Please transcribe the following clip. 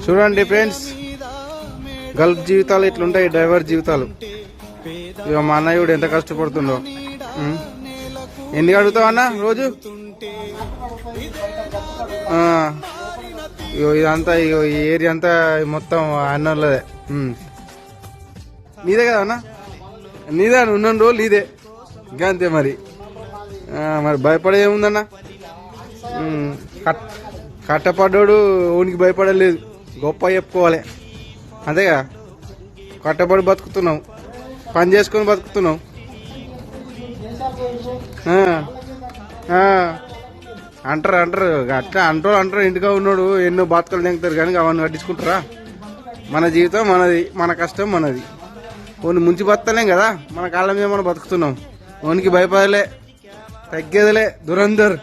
చూడండి friends, Gulf జీవితాలు ఇట్లుంటాయి, driver జీవితాలు. ఇక మా అన్నయ్యుడు ఎంత కష్టపడుతుండో. ఎందుకు అడుగుతావు అన్న రోజు? ఇదంతా ఈ ఏరియా అంతా మొత్తం అన్నోళ్ళదే. నీదే కదా అన్న? నీదే ఉన్న రోజులు నీదే. ఇంకా అంతే మరి. మరి భయపడే ఏముందన్న? కట్టపడ్డాడు ఓనికి భయపడలేదు, గొప్ప చెప్పుకోవాలి. అంతేగా, కట్టపడి బతుకుతున్నావు, పని చేసుకొని బతుకుతున్నావు. అంటారు అట్లా అంటారు. ఇంటిగా ఉన్నాడు ఎన్నో బాతుకలు తెంగుతారు, కానీ అవన్నీ పట్టించుకుంటారా? మన జీవితం మనది, మన కష్టం మనది. ఓని ముంచి బతలేం కదా, మన కాళ్ళ మీద మనం బతుకుతున్నాం. ఓనికి భయపడలే, తగ్గేదిలే, దురందర్.